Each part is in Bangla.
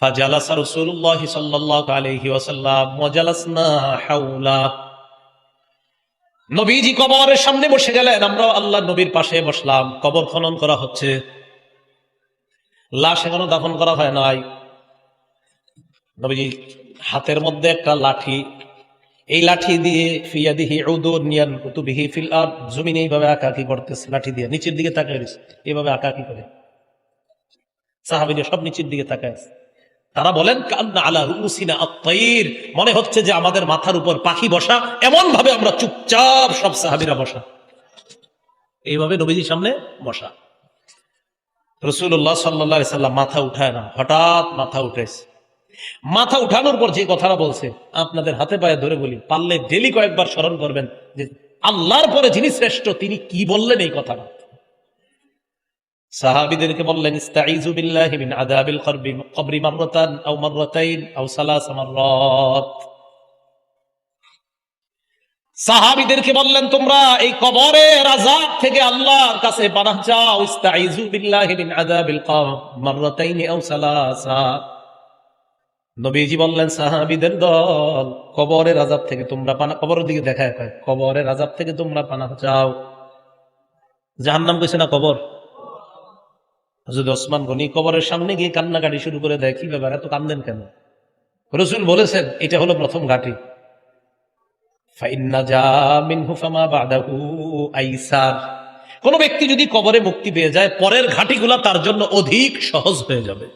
ফাজালাসা রাসূলুল্লাহ সাল্লাল্লাহু আলাইহি ওয়াসাল্লাম ওয়া জালাসনা হাওলা। নবীজি কবরের সামনে বসে গেলেন, আমরা আল্লাহর নবীর পাশে বসলাম। কবর খনন করা হচ্ছে, লাশ এখনো দাফন করা হয় নাই। নবীজি হাতের মধ্যে একটা লাঠি, এই লাঠি দিয়ে ফিয়াদিহি উদুন ইয়ানকুতু বিহি ফিল আরদ, জমিনে এইভাবে আঁকাআঁকি করতেছে, লাঠি দিয়ে নিচের দিকে তাকায় রয়েছে, এইভাবে আঁকাআঁকি করে। সাহাবীরা সব নিচের দিকে তাকায় আছে। তারা বলেন কান্না আলা রুসিনা আত-তাইর, মনে হচ্ছে যে আমাদের মাথার উপর পাখি বসা, এমন ভাবে আমরা চুপচাপ সব সাহাবীরা বসা, এইভাবে নবীজির সামনে বসা। রাসূলুল্লাহ সাল্লাল্লাহু আলাইহি সাল্লাম মাথা উঠায় না, হঠাৎ মাথা উঠেছে। মাথা উঠানোর পর যে কথাটা বলছে, আপনাদের হাতে পায়ে ধরে বলি, পারলে ডেলি কয়েকবার স্মরণ করবেন যে আল্লাহর পরে যিনি শ্রেষ্ঠ তিনি কি বললেন এই কথাটা। সাহাবীদেরকে বললেন ইস্তাইযু বিল্লাহি মিন আযাবিল কবরি মাররাতান আও মাররাতাইন আও সালাসা মাররাত। সাহাবীদেরকে বললেন তোমরা এই কবরের আযাব থেকে আল্লাহর কাছে পানাহ চাও, ইস্তাইযু বিল্লাহি মিন আযাবিল কবর মাররাতাইন আও সালাসা। নবীজি বললেন সাহাবীদের দল, কবরের আযাব থেকে তোমরা কবরের দিকে দেখায় কবরের আযাব থেকে তোমরা পানাহ চাও। জাহান্নাম কইছে না কবর। হযরত ওসমান গনি কবরের সামনে গিয়ে কান্নাকাটি শুরু করে দেয়, কি ব্যাপার এত কান্দেন কেন? রাসূল বলেছেন এটা হলো প্রথম ঘাটি। ফাইন্না জা মিনহু ফামা বাদাহু আইসার, কোন ব্যক্তি যদি কবরে মুক্তি পেয়ে যায় পরের ঘাটিগুলো তার জন্য অধিক সহজ হয়ে যাবে।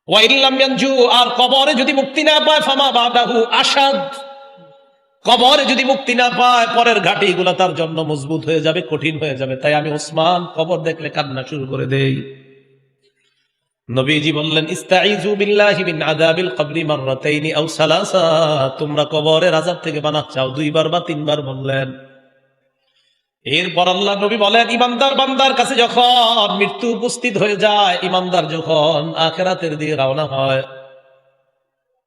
ওয়া ইল্লাম ইয়ানজু, আর কবরে যদি মুক্তি না পায় ফামা বাদাহু আশাদ, কবরে যদি মুক্তি না পায় পরের ঘাটিগুলো তার জন্য মজবুত হয়ে যাবে, কঠিন হয়ে যাবে। তাই আমি ওসমান কবর দেখলে কান্না শুরু করে দেই। নবীজি বললেন ইস্তাইযু বিল্লাহি মিন আযাবিল কবরি মাররাতাইন আও সালাসা, তোমরা কবরের আযাব থেকে পানাহ চাও, দুইবার বা তিনবার বললেন। এরপর আল্লাহ নবী বলেন ইমানদার বান্দার কাছে যখন মৃত্যু উপস্থিত হয়ে যায়, ইমানদার যখন আখিরাতের দিকে রওনা হয়,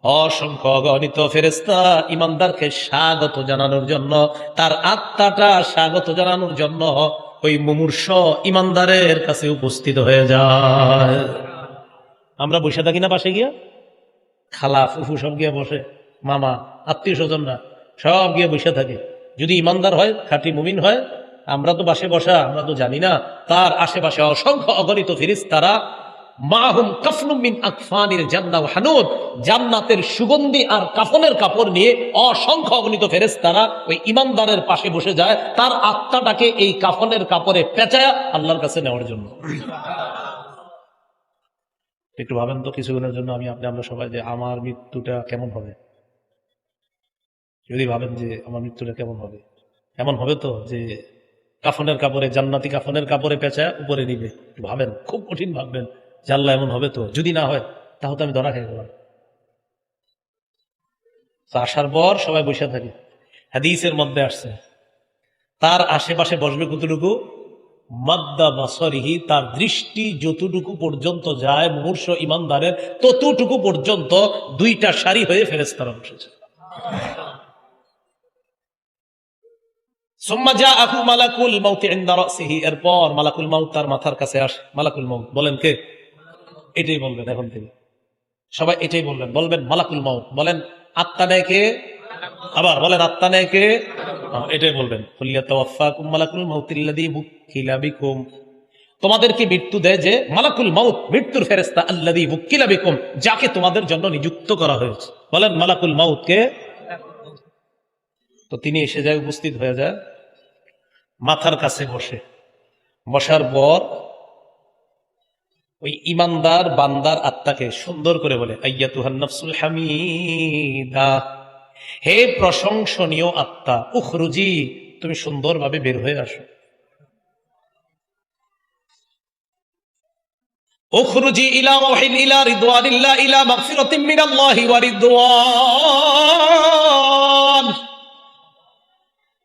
অসংখ্য অগণিত ফেরেশতা ইমানদারকে স্বাগত জানানোর জন্য, তার আত্মাটা স্বাগত জানানোর জন্য ওই মুমূর্ষ ইমানদারের কাছে উপস্থিত হয়ে যায়। আমরা বসে থাকি না পাশে গিয়া, খালা ফুফু সব গিয়ে বসে, মামা আত্মীয় স্বজনরা সব গিয়ে বসে থাকে। যদি ইমানদার হয়, খাঁটি মুমিন হয়, আমরা তো পাশে বসা, আমরা তো জানি না তার আশেপাশে অসংখ্য অগণিত ফেরেশতারা মাহুম কাফনুম মিন আকফানিল জান্নাহ ওয়া হানুদ, জান্নাতের সুগন্ধি আর কাফনের কাপড় নিয়ে অসংখ্য অগণিত ফেরেশতারা ওই ইমানদারের পাশে বসে যায়, তার আত্মাটাকে এই কাফনের কাপড়ে পেঁচায়া আল্লাহর কাছে নেওয়ার জন্য। একটু ভাবেন তো কিছুক্ষণের জন্য, আমরা সবাই, যে আমার মৃত্যুটা কেমন হবে। যদি ভাবেন যে আমার মৃত্যুটা কেমন হবে, এমন হবে তো যে কাফনের কাপড়ে, জান্নাতি কাফনের কাপড়ে পেঁচা উপরে নিবে। ভাবেন, খুব কঠিন ভাববেন যে আল্লাহ এমন হবে তো, যদি না হয় তাহলে তো আমি ধরা খেয়ে গেলাম। আসার পর সবাই বসে থাকে, হাদিসের মধ্যে আসছে তার আশেপাশে বসবে কতটুকু, মাদ্দা বাসরিহি, তার দৃষ্টি যতটুকু পর্যন্ত যায় মুমূর্ষ ইমানদারের, ততটুকু পর্যন্ত দুইটা সারি হয়ে ফেরেশতারা বসেছে। সুম্মা জাআহু মালাকুল মাউত ইনদা রাসিহি, এরপর মালাকুল মাউত তার মাথার কাছে আসে। মালাকুল মাউত বলেন কে? এটাই বলবেন এখন থেকে সবাই, এটাই বলবেন, বলবেন মালাকুল মাউত। বলেন আত্মা নেয় কে? আবার বলেন আত্মা নেয় কে? এটাই বলবেন। ফালিয়াতাওয়াফাকুম মালাকুল মাউতিল্লাযী বুক্কিলা বিকুম, তোমাদেরকে মৃত্যু দেয় যে মালাকুল মাউত, মৃত্যুর ফেরেশতা, আল্লাযী বুক্কিলা বিকুম, যাকে তোমাদের জন্য নিযুক্ত করা হয়েছে। বলেন মালাকুল মাউত কে? তো তিনি এসে যায়, উপস্থিত হয়ে যায়, মাথার কাছে বসে। বসার পর ওই ইমানদার বান্দার আত্মাকে সুন্দর করে বলে আইয়াতুহান নাফসুল হামিদা, হে প্রশংসনীয় আত্মা, উখরুজি, তুমি সুন্দরভাবে বের হয়ে আসো। উখরুজি ইলা রাহিল ইলা রিদওয়ানিল্লাহ ইলা মাগফিরাতিন মিনাল্লাহি ওয়া রিদওয়ান,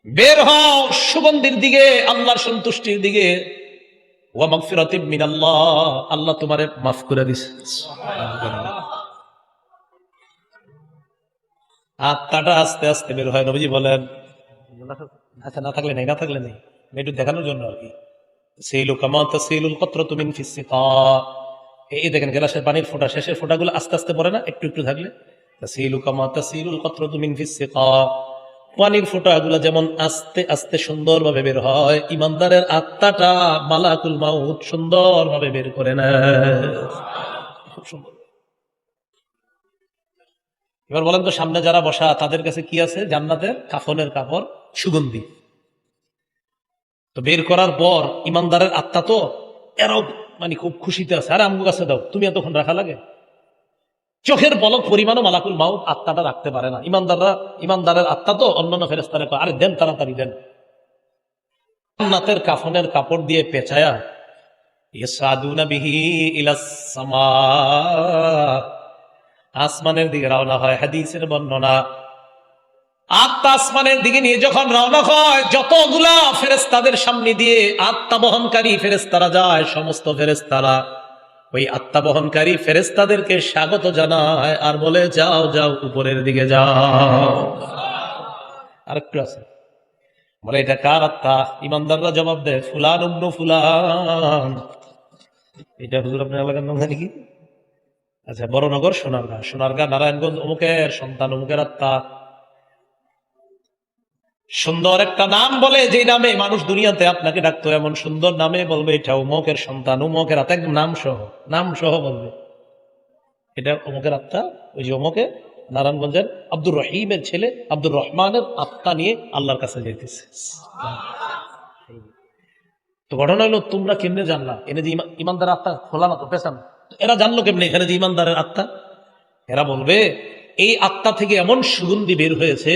বের হও সুগন্ধির দিকে, আল্লাহর সন্তুষ্টির দিকে। ওয়া মাগফিরাতিন মিনাল্লাহ, আল্লাহ তোমারে মাফ করে দিয়েছে। আত্মাটা আস্তে আস্তে বের হয়। নবীজি বলেন, আচ্ছা না থাকলে নেই, না থাকলে নেই, একটু দেখানোর জন্য আর কি। সেইলু কামা তাসিলুল কতরাতু মিন ফিস সিকা, এই দেখেন গ্লাসের পানির ফোঁটা, শেষের ফোঁটাগুলো আস্তে আস্তে পড়ে না, একটু একটু থাকলে। তাসিলু কামা তাসিলুল কতরাতু মিন ফিস সিকা, পানির ফোঁটাগুলো যেমন আস্তে আস্তে সুন্দরভাবে বের হয়, ইমানদারের আত্মাটা মালাকুল মাউত সুন্দরভাবে বের করে নেয়। খুব সুন্দর। এবার বলেন তো, সামনে যারা বসা তাদের কাছে কি আছে? জান্নাতের কাফনের কাপড়, সুগন্ধি। তো বের করার পর ইমানদারের আত্মা তো এরাও মানে খুব খুশিতে আছে, আরে আমগো কাছে দাও, তুমি এতক্ষণ রাখা লাগে? চোখের পলক পরিমাণও মালাকুল মাউত আত্মাটা রাখতে পারে না। ইমানদারের আত্মা তো অন্যান্য ফেরেশতারা কয়, আরে দেন, তাড়াতাড়ি দেন। জান্নাতের কাফনের কাপড় দিয়ে পেঁচায়া ইয়াসাদুনা বিহি ইলাস সামা, আসমানের দিকে রওনা হয়। হাদিসের বর্ণনা, আত্মা আসমানের দিকে নিয়ে যখন রওনা হয়, যতগুলা ফেরেশতাদের সামনে দিয়ে আত্মা বহনকারী ফেরেশতারা যায়, সমস্ত ফেরেশতারা ওই আত্মা বহনকারী ফেরেশতাদেরকে স্বাগত জানায় আর বলে, যাও যাও, উপরের দিকে যাও। আরেকটু আছে, বলে এটা কার আত্মা? ইমানদাররা জবাব দেয়, ফুলান ইবনু ফুলান। এটা হুজুর আপনার এলাকার নাম জানি কি? আচ্ছা, বড়নগর সোনারগাঁ, সোনারগাঁ নারায়ণগঞ্জ অমুকের সন্তান, অমুকের আত্মা। সুন্দর একটা নাম বলে, যে নামে মানুষ দুনিয়াতে আপনাকে ডাকতো, এমন সুন্দর নামে বলবে এটা অমুকের সন্তান, অমুকের আত্মা, একদম নাম সহ বলবে এটা অমুকের আত্মা। ওই যে অমুকে নারায়ণগঞ্জের আব্দুর রহিমের ছেলে আব্দুর রহমানের আত্মা নিয়ে আল্লাহর কাছে যেতেছে। তো ঘটনা হলো, তোমরা কেমনে জানলা এনে যে ইমানদারের আত্মা খোলা না তো পেছান? এরা জানলো কেমনে এখানে যে ইমানদারের আত্মা? এরা বলবে, এই আত্মা থেকে এমন সুগন্ধি বের হয়েছে,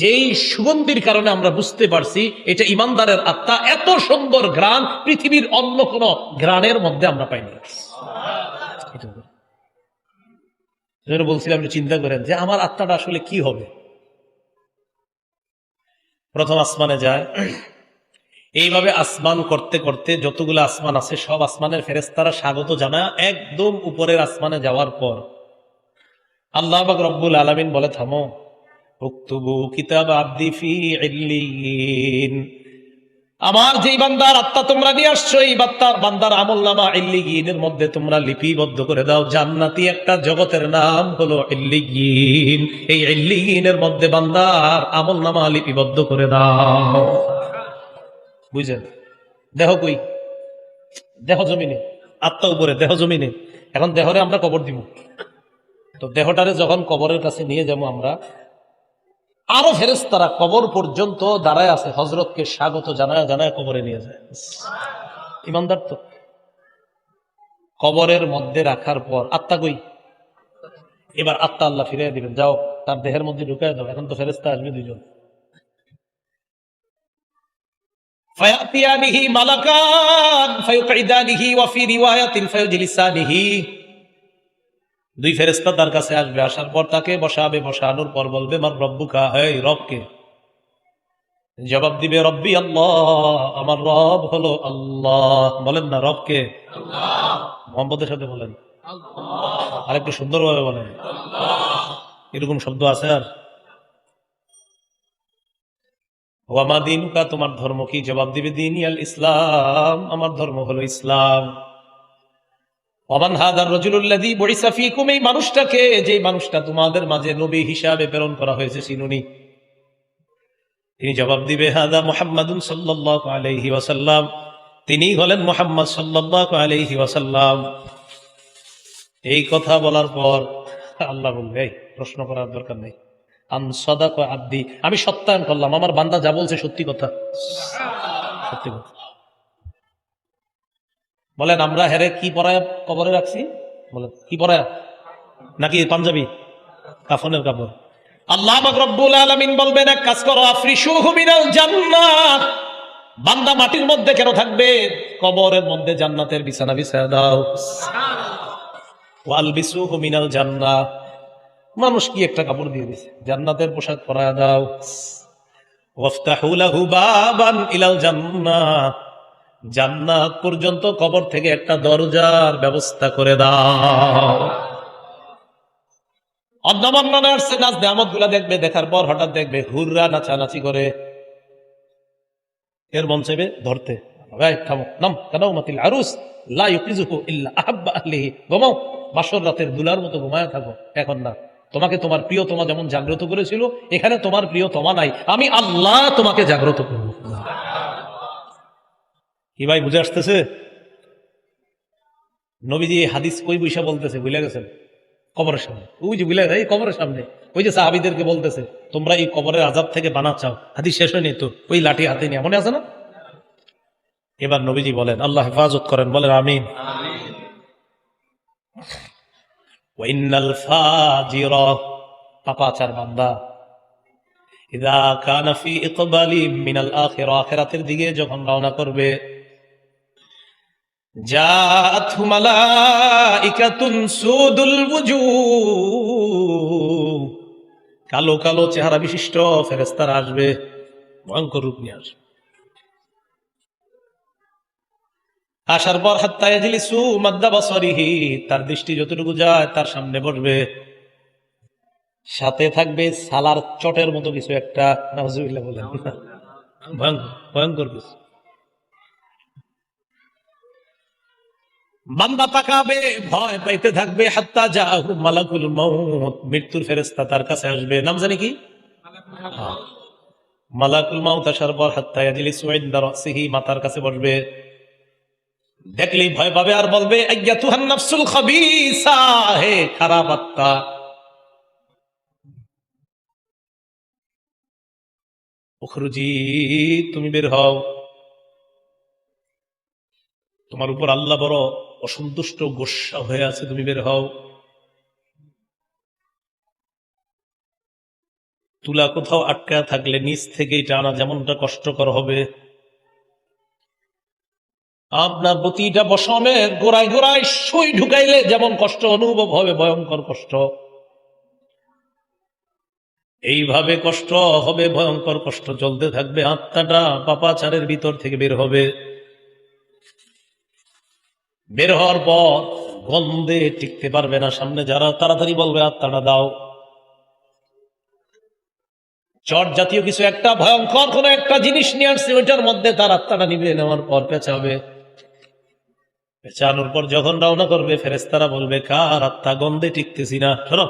যেই সুগন্ধির কারণে আমরা বুঝতে পারছি এটা ইমানদারের আত্মা। এত সুন্দর ঘ্রাণ পৃথিবীর অন্য কোন ঘ্রাণের মধ্যে আমরা পাইনি। বলছিলাম, চিন্তা করেন যে আমার আত্মাটা আসলে কি হবে। প্রথম আসমানে যায়, এইভাবে আসমান করতে করতে যতগুলো আসমান আছে সব আসমানের ফেরেশতারা স্বাগত জানায়। একদম উপরের আসমানে যাওয়ার পর আল্লাহ পাক রব্বুল আলামিন বলে, থামো, উকতুবু কিতাব আবদি ফি ইল্লিয়িন। আমার যেই বান্দার আত্মা তোমরা নিয়ে আসছো, এই বান্দার আমলনামা ইল্লিয়িনের মধ্যে তোমরা লিপিবদ্ধ করে দাও। জান্নাতি একটা জগতের নাম হলো ইল্লিয়িন, এই ইল্লিয়িনের মধ্যে বান্দার আমলনামা লিপিবদ্ধ করে দাও। বুঝছেন? দেহ কই? দেহ জমিনে, আত্মা উপরে, দেহ জমিনে। এখন দেহরে আমরা কবর দিব। তো দেহটারে যখন কবরের কাছে নিয়ে যাবো আমরা, আরো ফেরেশতারা কবর পর্যন্ত দাঁড়ায় আছে, হযরতকে স্বাগত জানায় জানায় কবরে নিয়ে যায়। ইমানদার তো কবরের মধ্যে রাখার পর আত্মা কই? এবার আত্মা আল্লাহ ফিরিয়ে দিবেন, যাও তার দেহের মধ্যে ঢুকায় দাও। এখন তো ফেরেশতা আসবে দুজন। ফায়াতিয়ানিহি মালাকান ফায়ুকঈদানিহি ওয়া ফি রিওয়ায়াতিন ফায়ুজলিসানিহি। দুই ফেরেশতা তার কাছে আসবে, আসার পর তাকে বসাবে, বসানোর পর বলবে, মান রব্বুকা, এই রবকে? জবাব দিবে, রব্বি আল্লাহ, আমার রব হলো আল্লাহ। বলেন না, রবকে? আল্লাহ। মোহাম্মদের সাথে বলেন আল্লাহ। আরেকটু সুন্দরভাবে বলেন আল্লাহ। এরকম শব্দ আছে আর? ওয়ামা দীনুকা, তোমার ধর্ম কি? জবাব দিবে, দীনি আল ইসলাম, আমার ধর্ম হলো ইসলাম। ওয়ামান হাদার রাজুলুল্লাযী বুইসা ফীকুম, এই মানুষটাকে, যে মানুষটা তোমাদের মাঝে নবী হিসাবে প্রেরণ করা হয়েছে, চিনুনি? তিনি জবাব দিবে, হাদা মুহাম্মাদুন সাল্লাল্লাহু আলাইহি ওয়াসাল্লাম, তিনি হলেন মুহাম্মদ সাল্লাল্লাহু আলাইহি ওয়াসাল্লাম। এই কথা বলার পর আল্লাহ বলবে, এই প্রশ্ন করার দরকার নেই। আন সাদাকা আব্দি, আমি সত্যায়ন করলাম আমার বান্দা যা বলছে সত্যি কথা, সত্যি কথা। বলেন, আমরা হেরে কি পরায় কবরে রাখছি? বলেন, কি পরায়? নাকি পাঞ্জাবি কাফনের কাপড়? আল্লাহ পাক রব্বুল আলামিন বলবেন, এক কাজ করো, আফরিশুহু মিনাল জান্নাহ, বান্দা মাটির মধ্যে কেন থাকবে? কবরের মধ্যে জান্নাতের বিছানা বিছায়া দাও। ওয়ালবিসুহু মিনাল জান্নাহ, মানুষ কি একটা কাপড় দিয়ে দিছে, জান্নাতের পোশাক পরায়া দাও। ওয়াফতাহু লাহু বাবান ইলাল জান্নাহ, জান্নাত পর্যন্ত কবর থেকে একটা দরজার ব্যবস্থা করে দাও। নামত গুলা দেখবে, দেখার পর হঠাৎ দেখবে হুররা নাচানাচি করে, এর মন চাইবে ধরতে, থামো, নাম কানাউমাতিল আরুস লা ইউকিজুহু ইল্লা আহাব্বা আহলিহি। ঘুমাও, বাসর রাতের দুলার মতো ঘুমায় থাকো। এখন না, তোমাকে তোমার প্রিয়তমা যেমন জাগ্রত করেছিল, এখানে তোমার প্রিয়তমা নাই, আমি আল্লাহ তোমাকে জাগ্রত করব। কি ভাই বুঝে আসতেছে? নবীজি হাদিস কই বৈশা বলতেছে, ভুলে গেছেন? কবরের সামনে, ওই যে ভুলে এই কবরের সামনে, ওই যে সাহাবীদেরকে বলতেছে তোমরা এই কবরের আযাব থেকে বানা চাও। হাদিস শেষ হয়নি তো, ওই লাঠি হাতে নিয়ে, মনে আছে না? এবার নবীজি বলেন, আল্লাহ হেফাজত করেন, বলেন আমিন। ওয়াইন্নাল ফাজিরা, পাপাচার বান্দা, ইযা কানা ফি ইকবালি মিনাল আখিরা, আখিরাতের দিকে যখন রওনা করবে, জাআতহু মালাইকাতুন সুদুল ওয়ুজুহ, কালো কালো চেহারা বিশিষ্ট ফেরেশতারা আসবে, ভয়ঙ্কর রূপ নিয়ে আসবে। আসার পর হাত্তা ইয়াজলিসু মাদ্দা বাসারিহি, তার দৃষ্টি যতটুকু যায় তার সামনে বসবে, সাথে থাকবে সালার চটের মতো কিছু একটা, নাউজুবিল্লাহ বলেন, ভয়ঙ্কর কিছু। বান্দা তাকাবে, ভয় পাইতে থাকবে, হাত্তা জাআহু মালাকুল মাউত, মৃত্যুর ফেরেশতা তার কাছে আসবে, নাম জানি কি? মালাকুল মাউত আসার পর হাত্তা ইয়াজলিসু ইনদা রাসিহি, মাথার কাছে বসবে, দেখলেই ভয় পাবে আর বলবে আইয়াতুহান নাফসুল খাবিসা, হে খারাপ আত্মা, উখরুজি, তুমি বের হও, তোমার উপর আল্লাহ বড় অসন্তুষ্ট, গোস্বা হয়ে আছে, তুমি বের হও। তুলা কোথাও আটকা থাকলে নিচ থেকেই টানা যেমনটা কষ্টকর হবে, আপনার প্রতিটা বসনের গোড়ায় গোড়ায় সুই ঢুকাইলে যেমন কষ্ট অনুভব হবে, ভয়ঙ্কর কষ্ট, এইভাবে কষ্ট হবে, ভয়ঙ্কর কষ্ট চলতে থাকবে। আত্মাটা পাপাচারের ভিতর থেকে বের হবে, বের হওয়ার পর গন্ধে টিকতে পারবে না, সামনে যারা তাড়াতাড়ি বলবে আত্মাটা দাও। চট জাতীয় কিছু একটা ভয়ঙ্কর কোন একটা জিনিস নিয়ে আসছে, ওইটার মধ্যে তার আত্মাটা নিবে, নেওয়ার পর পেঁচাবে, পেঁচানোর পর যখন রওনা করবে ফেরেশতারা বলবে কার আত্মা, গন্ধে টিকতেছি না, শোনো।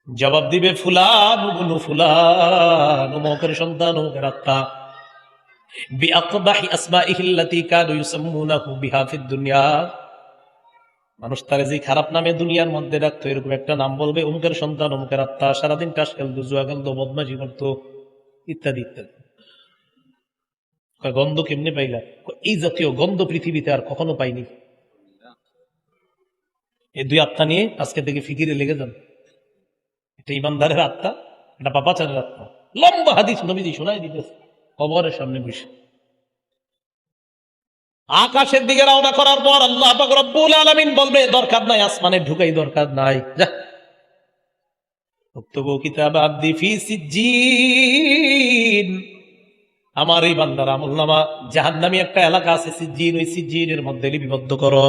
জবাব দিবে ফুলান ইবনু ফুলান, অমুকের সন্তান, অমুকের আত্মা, বিআকবাহি আসমাইহি আল্লাতী কানু ইউসাম্মুনাহু বিহা ফিদ দুনিয়া, মানুষ তার যে খারাপ নামে দুনিয়ার মধ্যে রাখতো, এরকম একটা নাম বলবে, অমুকের সন্তান, অমুকের আত্মা, সারাদিন টাস খেলতো, জুয়া খেলতো, বদমাশি করতো, ইত্যাদি ইত্যাদি। গন্ধ কেমনে পাইলা? এই জাতীয় গন্ধ পৃথিবীতে আর কখনো পাইনি। এই দুই আত্মা নিয়ে আজকে থেকে ফিকিরে লেগে যান। এটা ইমানদারের আত্মা, এটা পাপাচারের আত্মা। লম্বা হাদিস নবীজি শোনাই দিতেছে কবরের সামনে বসে। আকাশের দিকে রওনা করার পর আল্লাহ পাক রব্বুল আলামিন বলবে দরকার নাই, আসমানে ঢুকাই দরকার নাই, যা উক্তবু কিতাব আবদি ফি সিজ্জিন, আমার এই বান্দার আমলনামা জাহান্নামী একটা এলাকা আছে সিজ্জিন, ওই সিজ্জিনের মধ্যে লিপিবদ্ধ করো।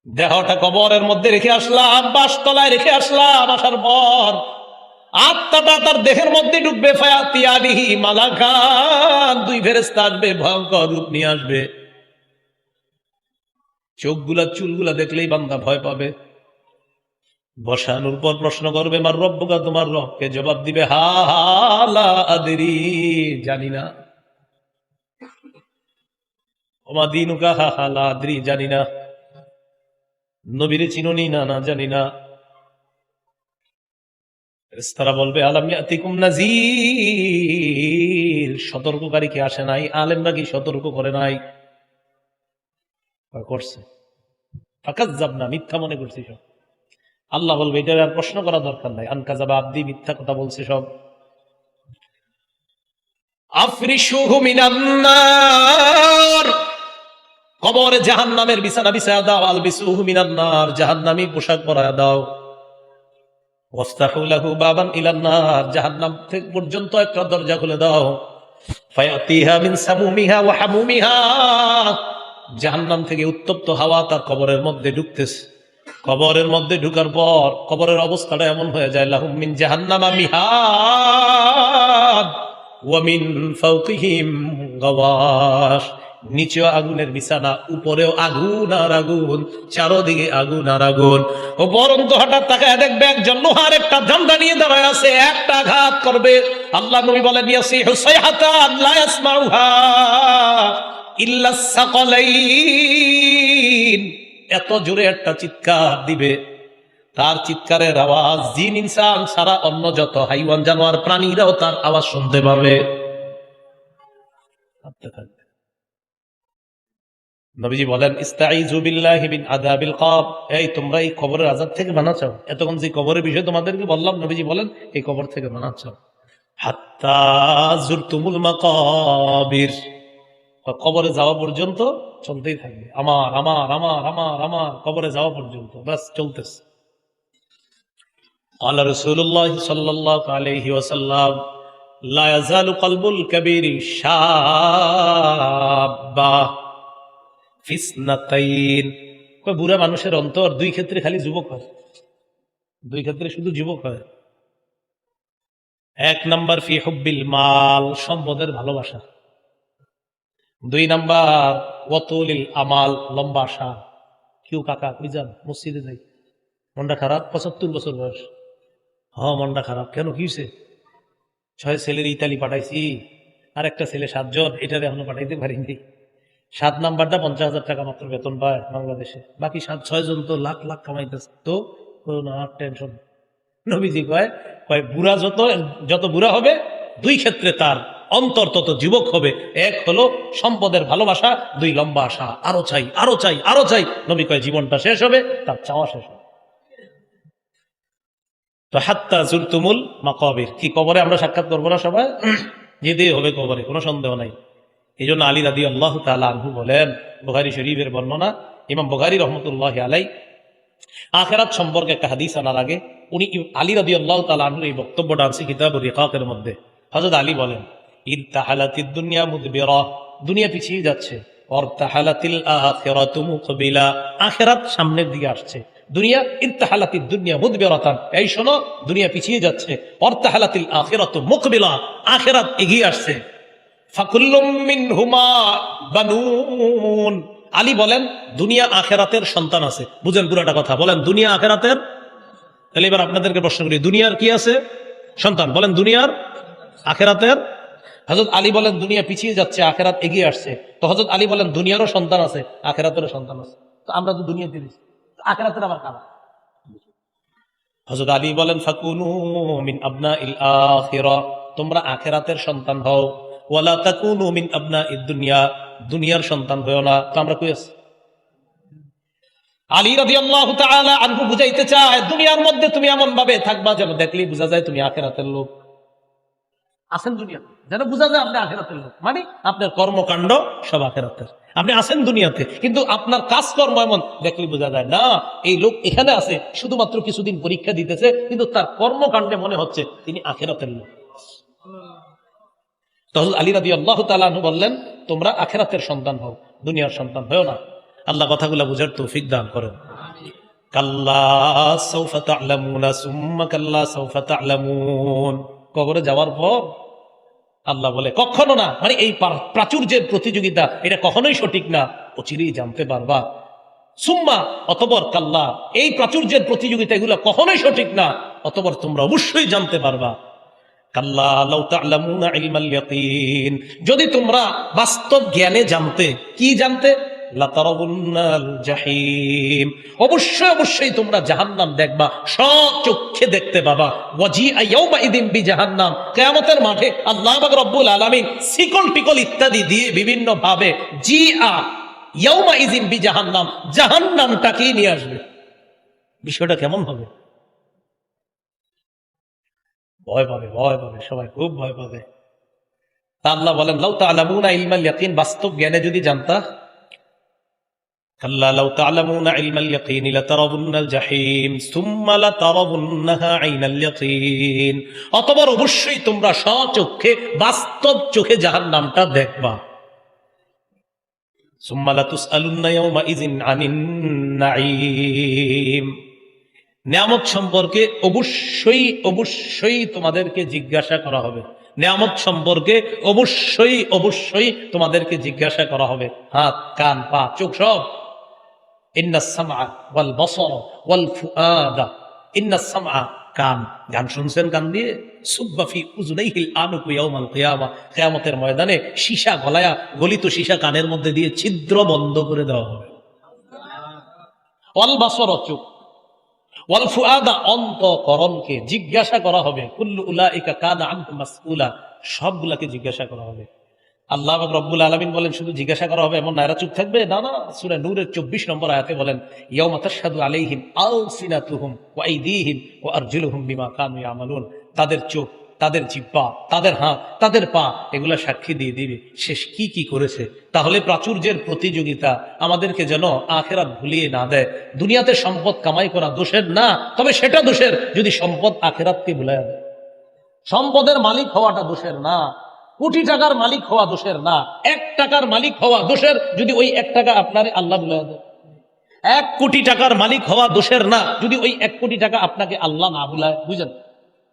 দেহটা কবরের মধ্যে রেখে আসলাম, বাসতলায় রেখে আসলাম, আসার পর আত্মাটা তার দেহের মধ্যে ঢুকবে, ফায়াতিয়াবিহি মালাকান, দুই ফেরেশতা আসবে, ভয়ঙ্কর রূপ নিয়ে আসবে। চোখগুলা চুলগুলা দেখলেই বান্দা ভয় পাবে। বসানোর পর প্রশ্ন করবে মার রব্বুকা, তোমার রবকে? জবাব দিবে হা হা লা আদরি, জানি না। ওমা দিনুকা, হা হা লা আদরি, জানি না। নবীরে চিনোনি? না না জানি না। ফেরেশতারা বলবে আলাম ইয়াতিকুম নাযীর, সতর্ককারী কি আসে নাই? আলেমরা কি সতর্ক করে নাই? করছে, ফাকাজ্জাবনা, মিথ্যা মনে করছি সব। আল্লাহ বলবে এটা আর প্রশ্ন করা দরকার নাই, আনকাযাবা আবদি, মিথ্যা কথা বলছে সব। আফরিশুহু মিনান নার, কবরে জাহান্নামের বিছানা বিছায়া দাও। আলবিসুহু মিনান নার, জাহান্নামী পোশাক পরায়া দাও। ওয়াফতাহু লাহু বাবান ইলান নার, জাহান্নাম থেকে পর্যন্ত একটা দরজা খুলে দাও। ফায়াতিহা মিন সামুমিহা ওয়া হামুমিহা, জাহান্নাম থেকে উত্তপ্ত হাওয়া তার কবরের মধ্যে ঢুকতেছে। কবরের মধ্যে ঢুকার পর কবরের অবস্থাটা এমন হয়ে যায়, লাহুম মিন জাহান্নামা মিহাদ, ওয়া মিন ফাওকিহিম গাওয়াশ, নিচেও আগুনের বিছানা, উপরেও আগুন আর আগুন, চারদিকে আগুন আর আগুন। ও বরন্ত হঠাৎ তাকায় দেখবে একজন লোহার একটা ঝান্ডা নিয়ে দাঁড়ায় আছে, একটা আঘাত করবে। আল্লাহ নবী বলেন ইয়াসিহু সাইহাতান লা ইয়াসমাউহা ইল্লা সাকালাইন, এত জোরে একটা চিৎকার দিবে, তার চিৎকারের আওয়াজ জিন ইনসান সারা অন্য যত হাইওয়ান জানোয়ার প্রাণীরাও তার আওয়াজ শুনতে পাবে। নবীজি বলেন ইস্তাইযু বিল্লাহি মিন আযাবিল কবর, এই তোমরা এই কবরের আযাব থেকে মানা চাও। এতক্ষণ যে কবরের বিষয়ে তোমাদেরকে বললাম, নবীজি বলেন এই কবর থেকে মানা চাও। হাত্তা যুরতুমুল মাকাবির, কবরে যাওয়া পর্যন্ত চলতেই থাকবে, আমার আমার আমার আমার আমার, কবরে যাওয়া পর্যন্ত বাস চলতেছে। قال رسول الله صلى الله عليه وسلم لا يزال قلب الكبير شابا في اثنتين, বুড়া মানুষের অন্তর দুই ক্ষেত্রে খালি যুবক হয়, দুই ক্ষেত্রে শুধু যুবক হয়। এক নাম্বার ফি হুব্বিল মাল, সম্পদের ভালোবাসা। দুই নাম্বার ওয়াতুলিল আমাল, লম্বা আশা। কেউ কাকা কই যান? মসজিদে যাই। মনটা খারাপ, 75 বছর বয়স। হ্যাঁ মনটা খারাপ, কেন কি হয়েছে? 6 ছেলের ইতালি পাঠাইছি, আর একটা ছেলে 7 জন, এটারে এখনো পাঠাইতে পারিনি। 7 নাম্বারটা 50,000 টাকা মাত্র বেতন পায় বাংলাদেশে, বাকি 6 জন তো লাখ লাখ কামাইতেছে। তো করোনা টেনশন। নবীজি কয় বুড়া যত বুড়া হবে, দুই ক্ষেত্রে তার অন্তর তত যুবক হবে। এক হলো সম্পদের ভালোবাসা, দুই লম্বা আশা, আরো চাই আরো চাই আরো চাই। নবী কয় জীবনটা শেষ হবে, তার চাওয়া শেষ হবে। তো হাত্তা যুরতুমুল মাকাবির, কি কবরে আমরা সাক্ষাৎ করবো না সবাই? যেতেই হবে কবরে, কোনো সন্দেহ নাই। এই জন্য আলী রাদিয়াল্লাহু তাআলা আনহু বলেন, বুখারী শরীফের বর্ণনা, ইমাম বুখারী রাহমাতুল্লাহি আলাইহি আখিরাত সম্পর্কে একটা হাদিস আনার আগে উনি আলী রাদিয়াল্লাহু তাআলা আনহুর এই বক্তব্যটা আছে কিতাবুর রিকাকের মধ্যে। হযরত আলী বলেন ইরতাহালাতিদ দুনিয়া মুদবিরা, দুনিয়া পিছিয়ে যাচ্ছে, ওয়ারতাহালাতিল আখিরাতু মুকবিলা, আখিরাত সামনের দিকে আসছে। দুনিয়া ইরতাহালাতিদ দুনিয়া মুদবিরাতান, এই শোনো দুনিয়া পিছিয়ে যাচ্ছে, ওয়ারতাহালাতিল আখিরাতু মুকবিলা, আখিরাত এগিয়ে আসছে। ফাকুল্লুম মিনহুমা বানুন, আলী বলেন দুনিয়া আখেরাতের সন্তান আছে। বুঝেন পুরাটা কথা, বলেন দুনিয়া আখেরাতের। তাহলে এবার আপনাদেরকে প্রশ্ন করি, দুনিয়ার কি আছে? সন্তান। বলেন দুনিয়ার আখেরাতের। হযরত আলী বলেন দুনিয়া পিছিয়ে যাচ্ছে, আখেরাত এগিয়ে আসছে। তো হযরত আলী বলেন দুনিয়ারও সন্তান আছে, আখেরাতেরও সন্তান আছে। তো আমরা তো দুনিয়াতে দিচ্ছি, আখেরাতের আবার কারা? হযরত আলী বলেন ফাকুনু মিন আবনাইল আখিরা, তোমরা আখেরাতের সন্তান হও। ওয়ালা তাকুনু মিন আবনাইদ দুনিয়া, দুনিয়ার সন্তান হয়ো না। তো আমরা কই আছি? আলী রাদিয়াল্লাহু তাআলা আনহু বুঝাইতে চায় দুনিয়ার মধ্যে তুমি এমন ভাবে থাকবা যেন দেখলেই বোঝা যায় তুমি আখিরাতের লোক। আছেন দুনিয়াতে, যেন বোঝা যায় আপনি আখিরাতের লোক, মানে আপনার কর্মকাণ্ড সব আখিরাতের। আপনি আছেন দুনিয়াতে, কিন্তু আপনার কাজকর্ম এমন দেখলেই বোঝা যায় না এই লোক এখানে আছে শুধুমাত্র কিছুদিন পরীক্ষা দিতেছে, কিন্তু তার কর্মকাণ্ডে মনে হচ্ছে তিনি আখিরাতের লোক। তখন আলী রাদিয়াল্লাহু তাআলা আনহু বললেন তোমরা আখিরাতের সন্তান হও, দুনিয়ার সন্তান হও না। আল্লাহ কথাগুলো বুঝার তৌফিক দান করেন। কাল্লা সাউফা তা'লামুনা সুম্মা কাল্লা সাউফা তা'লামুন, কবরে যাওয়ার পর আল্লাহ বলে কখনো না, মানে এই প্রাচুর্যের প্রতিযোগিতা এটা কখনোই সঠিক না, অচিরেই জানতে পারবা। সুম্মা, অতঃপর কাল্লা, এই প্রাচুর্যের প্রতিযোগিতা এগুলো কখনোই সঠিক না, অতঃপর তোমরা অবশ্যই জানতে পারবা। কাল্লা লাউ তা'লামুনা ইলমাল ইয়াকিন, যদি তোমরা বাস্তব জ্ঞানে জানতে, কি জানতে? লাতারাবুন্নাল জাহিম, অবশ্যই অবশ্যই তোমরা জাহান্নাম দেখবা, সচক্ষে দেখতে পাবা। ওয়াজিআ ইয়াউমা ইদিন বিজাহান্নাম, কিয়ামতের মাঠে আল্লাহ পাক রব্বুল আলামিন শিকল টিকল ইত্যাদি দিয়ে বিভিন্ন ভাবে জিআ ইয়াউমা ইদিন বিজাহান্নাম, জাহান্নামটাকেই নিয়ে আসবে। বিষয়টা কেমন হবে? ভয় পাবে, ভয় পাবে, সবাই খুব ভয় পাবে। তা আল্লাহ বলেন লাউ তা'লামুনা ইলমাল ইয়াকিন, বাস্তব জ্ঞানে যদি জানতা, কাল্লা লাউ তা'লামুনা ইলমাল ইয়াকিন লাতারাবুন্নাল জাহিম সুম্মা লাতারাবুন্নাহা আইনাল ইয়াকিন, অতঃপর অবশ্যই তোমরা স্বচক্ষে বাস্তব চোখে জাহান্নামটা দেখবা। সুম্মা লাতুসআলুন্না ইয়াউমা ইযিন আনিন নাঈম, নিয়ামত সম্পর্কে অবশ্যই অবশ্যই তোমাদেরকে জিজ্ঞাসা করা হবে। নিয়ামত সম্পর্কে অবশ্যই অবশ্যই তোমাদেরকে জিজ্ঞাসা করা হবে। হাত, কান, পা, চোখ সব। ইন্নাস সামআ ওয়াল বসর ওয়াল ফুআদা, ইন্নাস সামআ কান, গান শুনছেন কান দিয়ে, সুব্বা ফি উযুনাইহিল আনুকু ইয়াউমাল কিয়ামা, কিয়ামতের ময়দানে সীসা গলায়া, গলিত সীসা কানের মধ্যে দিয়ে ছিদ্র বন্ধ করে দেওয়া হবে। ওয়াল বসর, চোখ, ওয়াল ফুআদা, অন্তঃকরণকে জিজ্ঞাসা করা হবে। কুল্লু উলাইকা কানা আনহু মাসউলা, সবগুলাকে জিজ্ঞাসা করা হবে। আল্লাহ পাক রব্বুল আলামিন বলেন শুধু জিজ্ঞাসা করা হবে এমন না, এরা চুপ থাকবে না। না, সূরা নূরের 24 নম্বর আয়াতে বলেন ইয়াউমা তাশহাদু আলাইহিম আলসিনাতুহুম ওয়া আইদিহিম ওয়া আরজুলুহুম বিমা কানু ইয়ামালুন, তাদের চোখ, তাদের জিহ্বা, তাদের হাত, তাদের পা, এগুলা সাক্ষী দিয়ে দিবে শেষ কি কি করেছে। তাহলে প্রাচুর্যের প্রতিযোগিতা আমাদেরকে যেন আখিরাত ভুলিয়ে না দেয়। দুনিয়াতে সম্পদ কামাই করা দোষের না, তবে সেটা দোষের যদি সম্পদ আখিরাতকে ভুলায় দেয়। সম্পদের মালিক হওয়াটা দোষের না, কোটি টাকার মালিক হওয়া দোষের না, 1 টাকার মালিক হওয়া দোষের যদি ওই 1 টাকা আপনারে আল্লাহ ভুলায় দেয়। 1 কোটি টাকার মালিক হওয়া দোষের না যদি ওই 1 কোটি টাকা আপনাকে আল্লাহ না ভুলায়। বুঝলেন?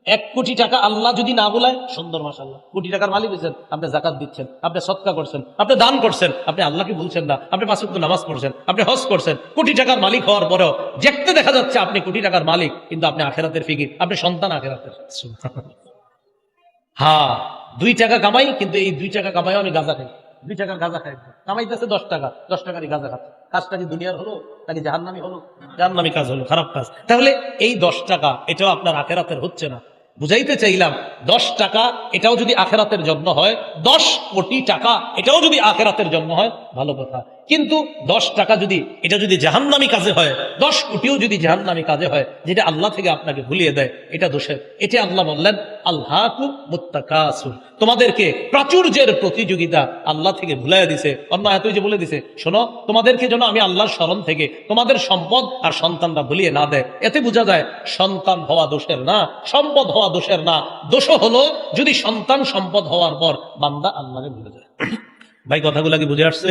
1 কোটি টাকা আল্লাহ যদি না ভুলায়, সুন্দর মাশাআল্লাহ, কোটি টাকার মালিক হয়েছেন, আপনি যাকাত দিচ্ছেন, আপনি সদকা করছেন, আপনি দান করছেন, আপনি আল্লাহকে ভুলছেন না, আপনি 5 ওয়াক্ত নামাজ পড়ছেন, আপনি হজ করছেন, কোটি টাকার মালিক হওয়ার পরেও দেখতে দেখা যাচ্ছে আপনি কোটি টাকার মালিক, কিন্তু আপনি আখিরাতের ফিকির, আপনি সন্তান আখিরাতের। হ্যাঁ, 2 টাকা কামাই, কিন্তু এই 2 টাকা কামাইও আমি গাঁজা খাই, 2 টাকার গাঁজা খাই, কামাইতেছে 10 টাকা, 10 টাকারই গাঁজা খাচ্ছে। কাজটা কি দুনিয়ার হলো নাকি জাহান্নামী হলো? জাহান্নামী কাজ হলো, খারাপ কাজ। তাহলে এই 10 টাকা এটাও আপনার আখিরাতের হচ্ছে না। বুঝাইতে চাইলাম 10 টাকা এটাও যদি আখিরাতের জন্য হয়, 10 কোটি টাকা এটাও যদি আখিরাতের জন্য হয়, ভালো কথা। কিন্তু 10 টাকা যদি এটা যদি জাহান্নামী কাজে হয়, 10 কোটিও যদি জাহান্নামী কাজে হয়, যেটা আল্লাহ থেকে আপনাকে ভুলিয়ে দেয়, এটা দোষের। এটা আল্লাহ বললেন আল্লাহু মুত্তাকাসুর, তোমাদেরকে প্রাচুর্যের প্রতিযোগিতা আল্লাহ থেকে ভুলাইয়া দিছে। অন্য আয়াতে যে বলে দিছে, শোনো তোমাদেরকে যেন আমি আল্লাহর স্মরণ থেকে তোমাদের সম্পদ আর সন্তানরা ভুলিয়ে না দেয়। এতে বোঝা যায় সন্তান হওয়া দোষের না, সম্পদ হওয়া দোষের না। দোষ হলো যদি সন্তান সম্পদ হওয়ার পর বান্দা আল্লাহকে ভুলে যায়। ভাই কথাগুলা কি বুঝে আসছে?